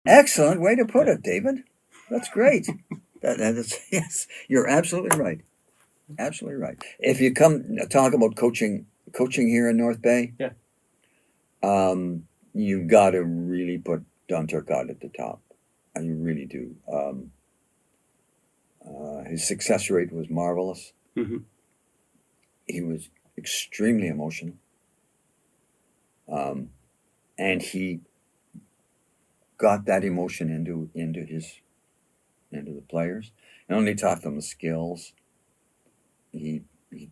Excellent way to put it, David. That's great. That's yes, you're absolutely right. Absolutely right. If you come talk about coaching here in North Bay, Yeah. You've got to really put Don Turcotte at the top. You really do. His success rate was marvelous. Mm-hmm. He was extremely emotional, and he got that emotion into the players. Not only taught them the skills, he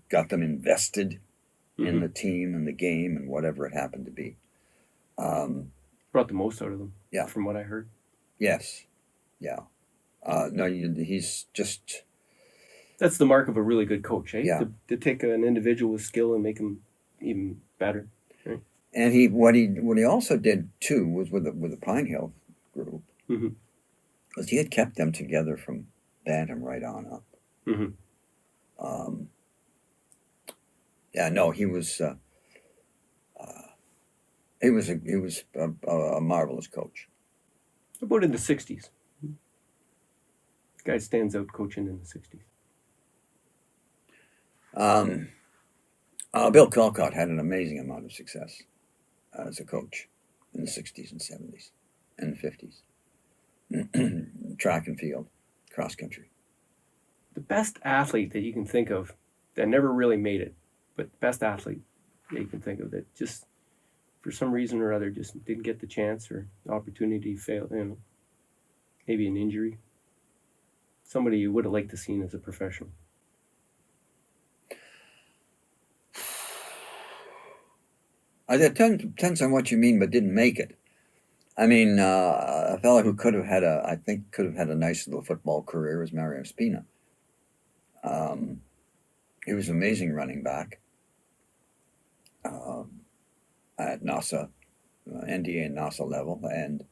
got them invested in the team and the game and whatever it happened to be. Brought the most out of them. Yeah. From what I heard. Yes. Yeah. No, he's just. That's the mark of a really good coach, eh? Yeah. To take an individual with skill and make him even better. Right? And what he also did too was with the Pine Hill group, was he had kept them together from Bantam right on up. Yeah, no, he was a marvelous coach. How about in the 60s? This guy stands out coaching in the 60s. Bill Colcott had an amazing amount of success as a coach in the 60s and 70s and the 50s. Track and field, cross country. The best athlete that you can think of that never really made it, but best athlete that you can think of that just for some reason or other just didn't get the chance or the opportunity, failed, maybe an injury. Somebody you would have liked to see as a professional. It depends on what you mean, but didn't make it. I mean, a fellow who could have had a nice little football career was Mario Spina. He was an amazing running back at NASA, NDA and NASA level, and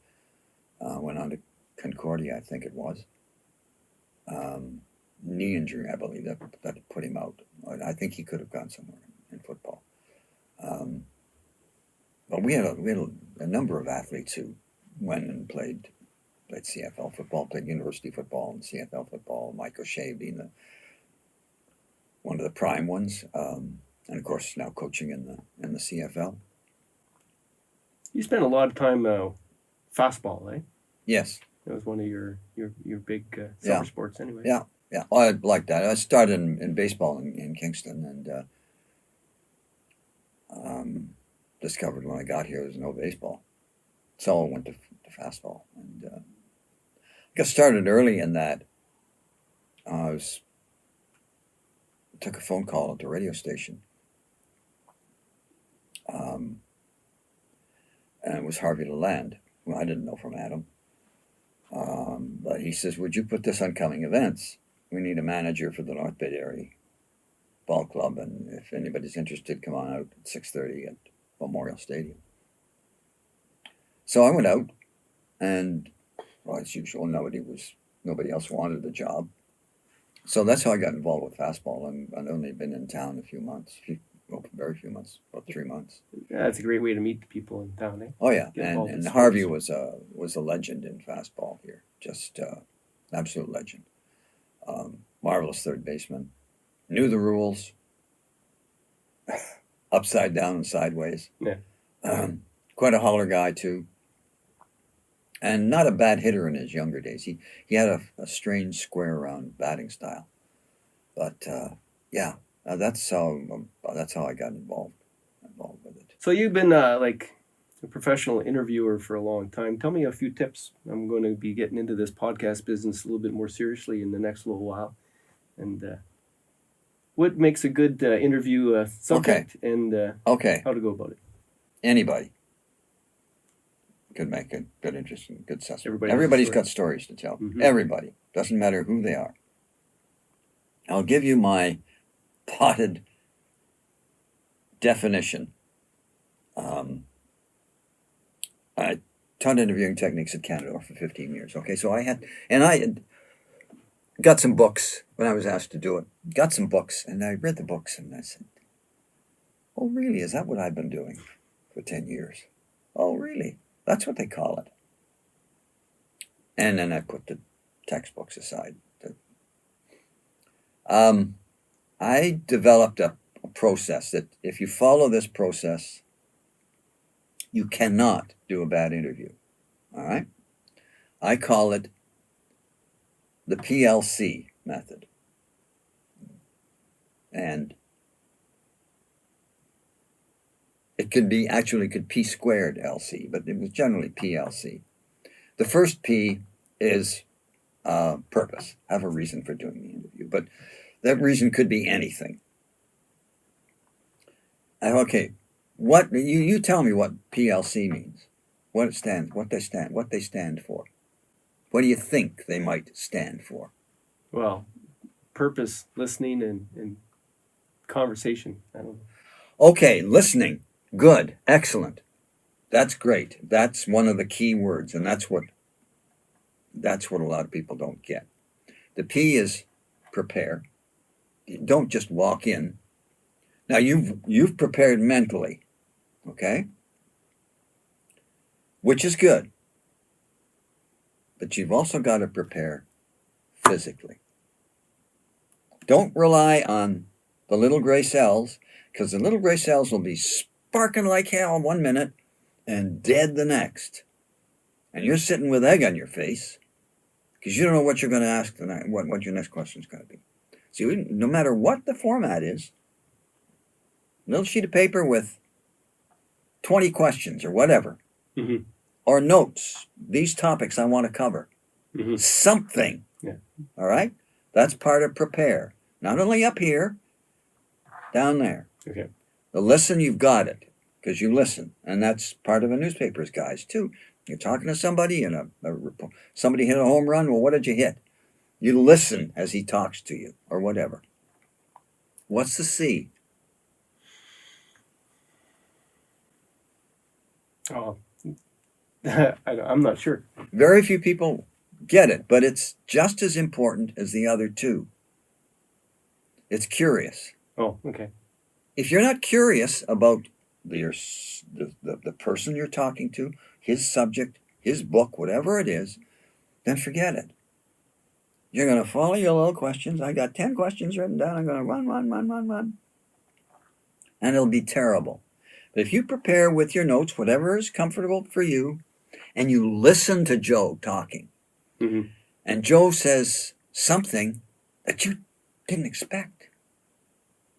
went on to Concordia, I think it was. Knee injury, I believe, that put him out. I think he could have gone somewhere in football. But we had a number of athletes who went and played CFL football, played university football and CFL football. Mike O'Shea being one of the prime ones, and of course now coaching in the CFL. You spent a lot of time fastball, eh? Yes. That was one of your big summer sports, anyway. Yeah. Well, I like that. I started in baseball in Kingston, and discovered when I got here there's no baseball, so I went to fastball, and got started early in that. I took a phone call at the radio station, and it was Harvey Lalande, who I didn't know from Adam. But he says, "Would you put this on coming events? We need a manager for the North Bay Area Ball Club, and if anybody's interested, come on out at 6:30 at Memorial Stadium." So I went out, and as usual, nobody else wanted the job. So that's how I got involved with fastball, and I've only been in town a few months, very few months, about 3 months. Yeah, that's a great way to meet the people in town, eh? Oh yeah, and Harvey was a legend in fastball here, just absolute legend. Marvelous third baseman, knew the rules, upside down and sideways. Yeah. Quite a holler guy too, and not a bad hitter in his younger days. He had a strange square around batting style, but yeah, that's how I got involved with it. So you've been like a professional interviewer for a long time. Tell me a few tips. I'm going to be getting into this podcast business a little bit more seriously in the next little while, and what makes a good interview subject, and how to go about it. Anybody could make a good, interesting, good suspect. Everybody's got stories to tell. Mm-hmm. Everybody. Doesn't matter who they are. I'll give you my potted definition. I taught interviewing techniques at Canada for 15 years. Okay, so I had got some books when I was asked to do it. Got some books, and I read the books, and I said, "Oh, really? Is that what I've been doing for 10 years? Oh, really? That's what they call it." And then I put the textbooks aside. I developed a process that if you follow this process, you cannot do a bad interview. All right? I call it the PLC method. And it could be, actually could P squared LC, but it was generally PLC. The first P is purpose. Have a reason for doing the interview. But that reason could be anything. Okay, what you tell me what PLC means, what it stands, what they stand for. What do you think they might stand for? Well, purpose, listening, and conversation. I don't know. Okay, listening. Good, excellent. That's great. That's one of the key words, and that's what a lot of people don't get. The P is prepare. Don't just walk in. Now you've prepared mentally, okay? Which is good. But you've also got to prepare physically. Don't rely on the little gray cells, because the little gray cells will be sparking like hell 1 minute and dead the next. And you're sitting with egg on your face because you don't know what you're going to ask tonight, what your next question is going to be. See, no matter what the format is, a little sheet of paper with 20 questions or whatever, Mm-hmm. or notes, these topics I want to cover. Mm-hmm. Something. Yeah. All right? That's part of prepare. Not only up here, down there. Okay. The listen, you've got it, because you listen. And that's part of a newspaper's guys, too. You're talking to somebody, and somebody hit a home run. Well, what did you hit? You listen as he talks to you, or whatever. What's the C? Oh, I'm not sure. Very few people get it, but it's just as important as the other two. It's curious. Oh, okay. If you're not curious about the person you're talking to, his subject, his book, whatever it is, then forget it. You're going to follow your little questions. I got 10 questions written down. I'm going to run. And it'll be terrible. But if you prepare with your notes, whatever is comfortable for you, and you listen to Joe talking, Mm-hmm. and Joe says something that you didn't expect,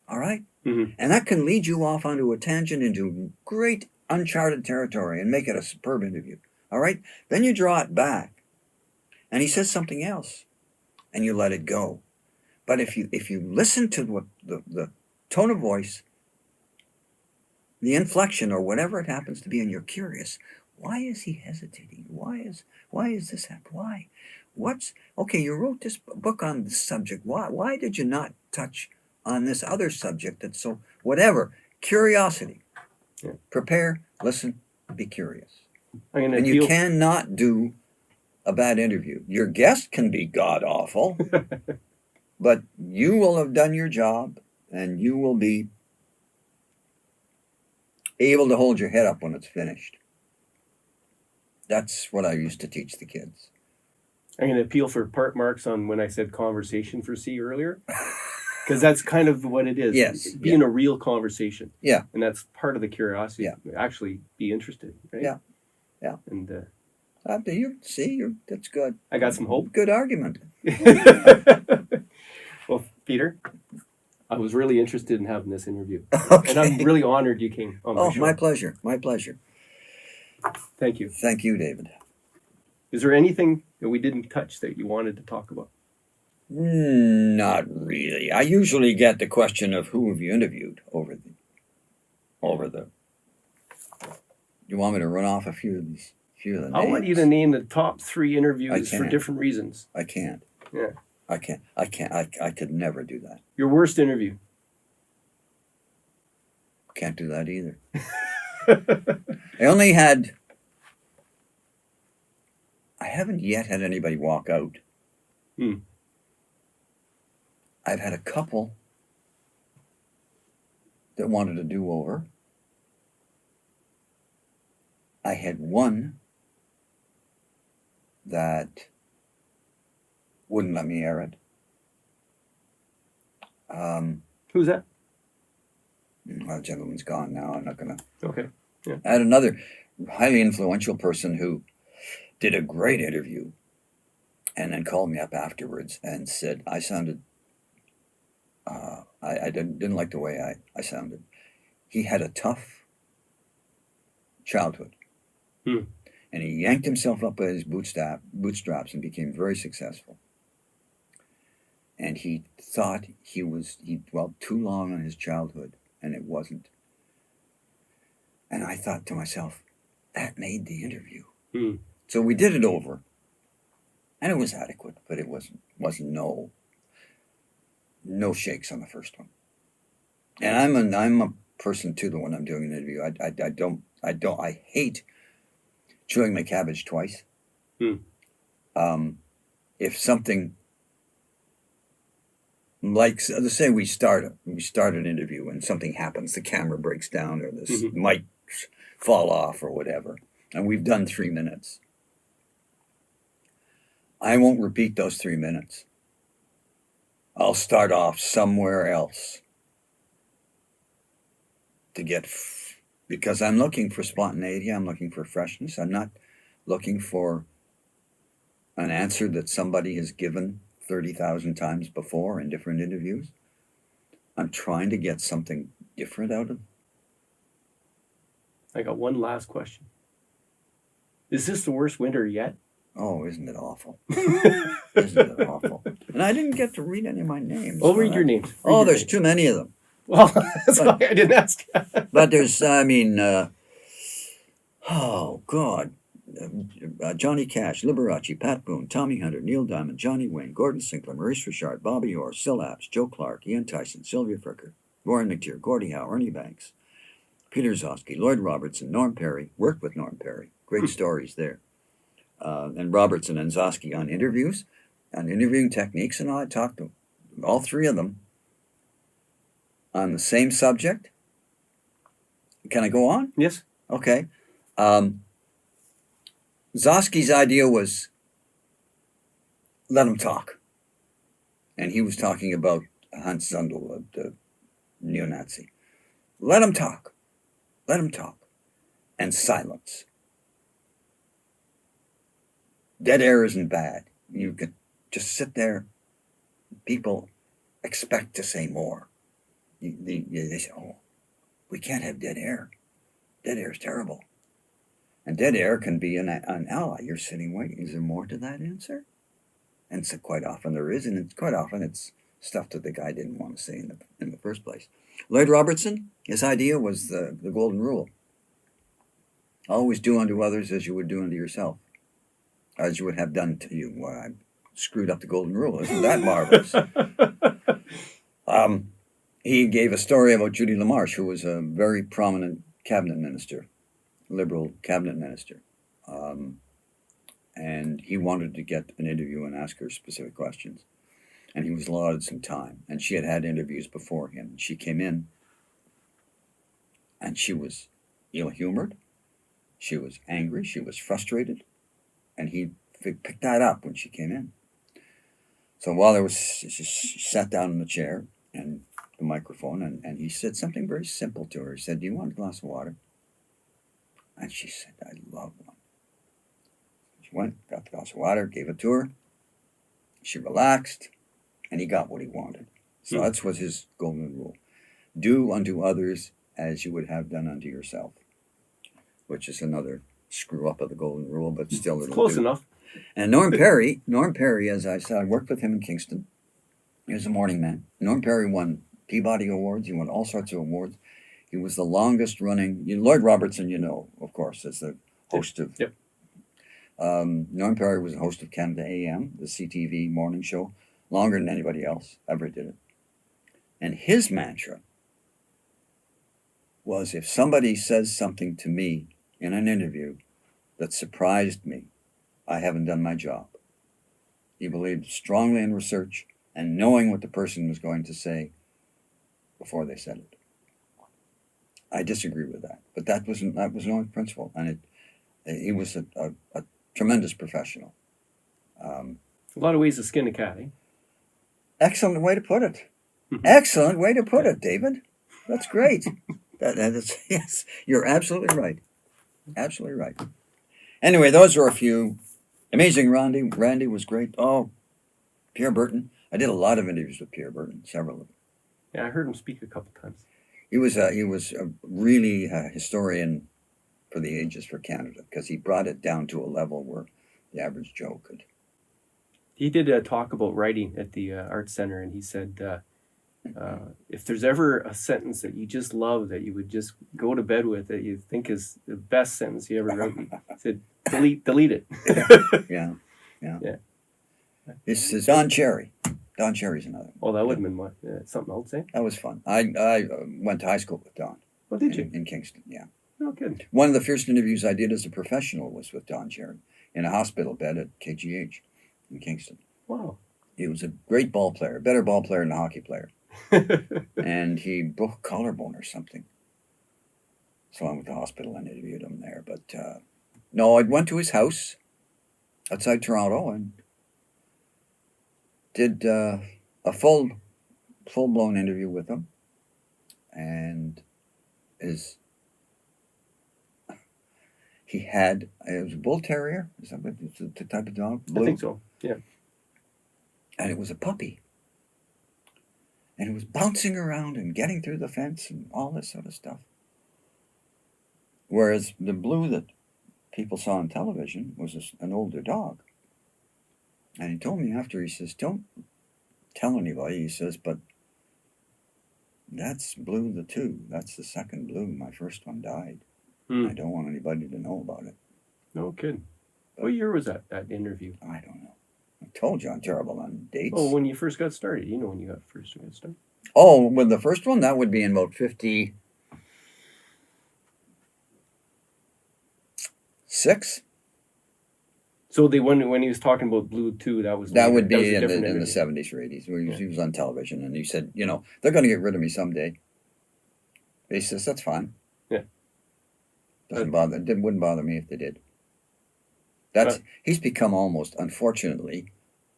all right? Mm-hmm. And that can lead you off onto a tangent into great uncharted territory and make it a superb interview, all right? Then you draw it back, and he says something else, and you let it go. But if you listen to what the tone of voice, the inflection, or whatever it happens to be, and you're curious, why is he hesitating? Why is this happening? Why? Okay, you wrote this book on this subject. Why did you not touch on this other subject that's so whatever? Curiosity. Yeah. Prepare, listen, be curious. And you cannot do a bad interview. Your guest can be god awful, but you will have done your job, and you will be able to hold your head up when it's finished. That's what I used to teach the kids. I'm going to appeal for part marks on when I said conversation for C earlier, because that's kind of what it is. Yes. Being a real conversation. Yeah. And that's part of the curiosity. Yeah. Actually be interested, right? Yeah. Yeah. And that's good. I got some hope. Good argument. Well, Peter, I was really interested in having this interview. Okay. And I'm really honored you came on my show. My pleasure. My pleasure. Thank you. Thank you, David. Is there anything that we didn't touch that you wanted to talk about? Not really. I usually get the question of who have you interviewed over the. You want me to run off a few of the names? I want you to name the top 3 interviews for can't. different reasons. I can't. Yeah. I can't. I could never do that. Your worst interview. Can't do that either. I haven't yet had anybody walk out. I've had a couple that wanted a do-over. I had one that wouldn't let me air it. Who's that? Well, the gentleman's gone now. I'm not going to. Okay. I had another highly influential person who did a great interview and then called me up afterwards and said I sounded, I didn't like the way I sounded. He had a tough childhood. Hmm. And he yanked himself up by his bootstraps and became very successful. And he thought he dwelt too long on his childhood, and it wasn't. And I thought to myself, that made the interview. Hmm. So we did it over, and it was adequate, but it wasn't no shakes on the first one. And I'm a person too that when I'm doing an interview, I hate chewing my cabbage twice. If something like, let's say we start an interview and something happens, the camera breaks down or the mics fall off or whatever, and we've done 3 minutes. I won't repeat those 3 minutes. I'll start off somewhere else to get, because I'm looking for spontaneity, I'm looking for freshness. I'm not looking for an answer that somebody has given 30,000 times before in different interviews. I'm trying to get something different out of them. I got one last question. Is this the worst winter yet? Oh, isn't it awful? Isn't it awful? And I didn't get to read any of my names. Oh, read your names. There's too many of them. Well, that's why I didn't ask. But there's, oh, God. Johnny Cash, Liberace, Pat Boone, Tommy Hunter, Neil Diamond, Johnny Wayne, Gordon Sinclair, Maurice Richard, Bobby Orr, Syl Apps, Joe Clark, Ian Tyson, Sylvia Fricker, Warren McTeer, Gordie Howe, Ernie Banks, Peter Zosky, Lloyd Robertson, Norm Perry. Worked with Norm Perry. Great stories there. And Robertson and Zosky on interviews, on interviewing techniques, and I talked to all three of them on the same subject. Can I go on? Yes. Okay. Zosky's idea was let him talk. And he was talking about Hans Zundel, the neo-Nazi. Let him talk. Let him talk. And silence. Dead air isn't bad. You could just sit there. People expect to say more. They say, oh, we can't have dead air. Dead air is terrible. And dead air can be an ally. You're sitting waiting. Is there more to that answer? And so quite often there is, and quite often it's stuff that the guy didn't want to say in the first place. Lloyd Robertson, his idea was the golden rule. Always do unto others as you would do unto yourself. As you would have done to you. Well, I screwed up the golden rule. Isn't that marvelous? He gave a story about Judy LaMarche, who was a very prominent cabinet minister, liberal cabinet minister. And he wanted to get an interview and ask her specific questions. And he was allotted some time. And she had had interviews before him. And she came in, and she was ill-humored. She was angry. She was frustrated. And he picked that up when she came in. So while she sat down in the chair and the microphone, and he said something very simple to her. He said, do you want a glass of water? And she said, I love one. She went, got the glass of water, gave it to her. She relaxed, and he got what he wanted. So that was his golden rule. Do unto others as you would have done unto yourself, which is another screw up of the golden rule, but still it'll Close do. enough. And Norm Perry, as I said, I worked with him in Kingston. He was a morning man. Norm Perry won Peabody Awards. He won all sorts of awards. He was the longest running. Lloyd Robertson, of course, as the host of. Yep. Norm Perry was the host of Canada AM, the CTV morning show, longer than anybody else ever did it. And his mantra was, if somebody says something to me in an interview that surprised me, I haven't done my job. He believed strongly in research and knowing what the person was going to say before they said it. I disagree with that, but that was Norm's principle, and he was a tremendous professional. A lot of ways to skin a cat, eh? Excellent way to put it. Excellent way to put it, David. That's great. That's yes, you're absolutely right. Absolutely right. Anyway, those are a few. Amazing Randy. Randy was great. Oh, Pierre Burton. I did a lot of interviews with Pierre Burton, several of them. Yeah, I heard him speak a couple times. He was a really historian for the ages for Canada because he brought it down to a level where the average Joe could. He did a talk about writing at the Arts Center, and he said if there's ever a sentence that you just love, that you would just go to bed with, that you think is the best sentence you ever wrote, he said, delete it. Yeah. Yeah. This is Don Cherry. Don Cherry's another one. Oh, that would have been what, something else, eh? That was fun. I went to high school with Don. Oh, did you? In Kingston, yeah. Oh, good. One of the first interviews I did as a professional was with Don Cherry in a hospital bed at KGH in Kingston. Wow. He was a great ball player, better ball player than a hockey player. And he broke a collarbone or something. So I went to the hospital and interviewed him there. But no, I went to his house outside Toronto and did a full-blown interview with him. And it was a bull terrier. Is that what it's the type of dog? I think so, yeah. And it was a puppy. And it was bouncing around and getting through the fence and all this sort of stuff. Whereas the Blue that people saw on television was an older dog. And he told me after, he says, don't tell anybody, he says, but that's Blue the 2. That's the second Blue. My first one died. I don't want anybody to know about it. No kidding. What year was that interview? I don't know. I told you I'm terrible on dates. Oh, when you first got started. You know when you first got started. Oh, with the first one, that would be in about 56. So when he was talking about Blue 2, that was That later. would be That was a in different the interview. 70s or 80s. Where he was on television, and he said, they're going to get rid of me someday. He says, that's fine. Yeah. It wouldn't bother me if they did. He's become unfortunately,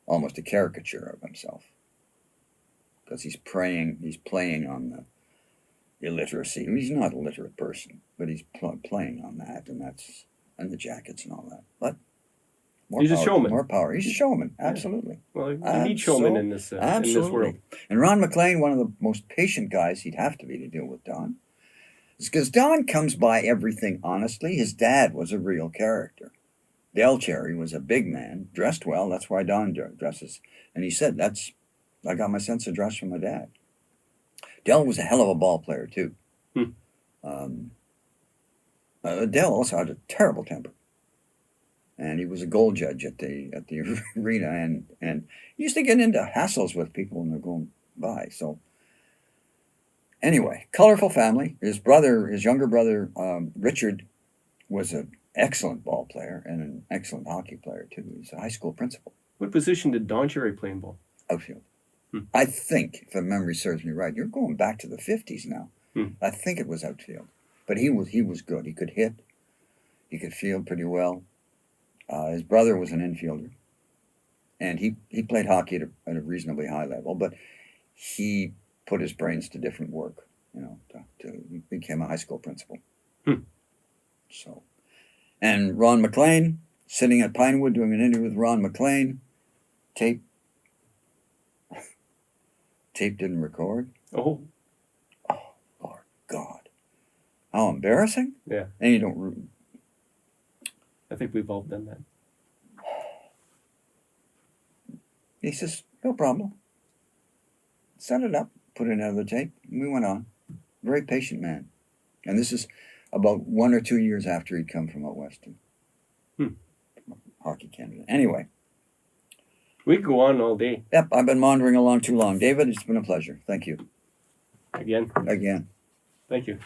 almost a caricature of himself. Because he's playing on the illiteracy. He's not a literate person, but he's playing on that, and the jackets and all that. But he's a showman. More power. He's a showman, absolutely. Well, you need showmen in this world. And Ron McLean, one of the most patient guys he'd have to be to deal with Don. Because Don comes by everything honestly. His dad was a real character. Del Cherry was a big man, dressed well. That's why Don dresses. And he said, I got my sense of dress from my dad. Del was a hell of a ball player, too. Del also had a terrible temper. And he was a goal judge at the arena. And he used to get into hassles with people when they're going by. So anyway, colorful family. His younger brother, Richard, was an excellent ball player and an excellent hockey player, too. He's a high school principal. What position did Don Cherry play in ball? Outfield. I think, if my memory serves me right, you're going back to the 50s now. I think it was outfield. But he was good. He could hit. He could field pretty well. His brother was an infielder. And he played hockey at a reasonably high level. But he put his brains to different work. He became a high school principal. So, and Ron McLean, sitting at Pinewood doing an interview with Ron McLean, tape didn't record. Oh, Lord God, how embarrassing! Yeah, and you don't. I think we've all done that. He says, "No problem. Set it up, put in another tape." And we went on. Very patient man, and this is about 1 or 2 years after he'd come from out west to Hockey Canada. Anyway. We could go on all day. Yep, I've been wandering along too long. David, it's been a pleasure. Thank you. Again. Again. Thank you.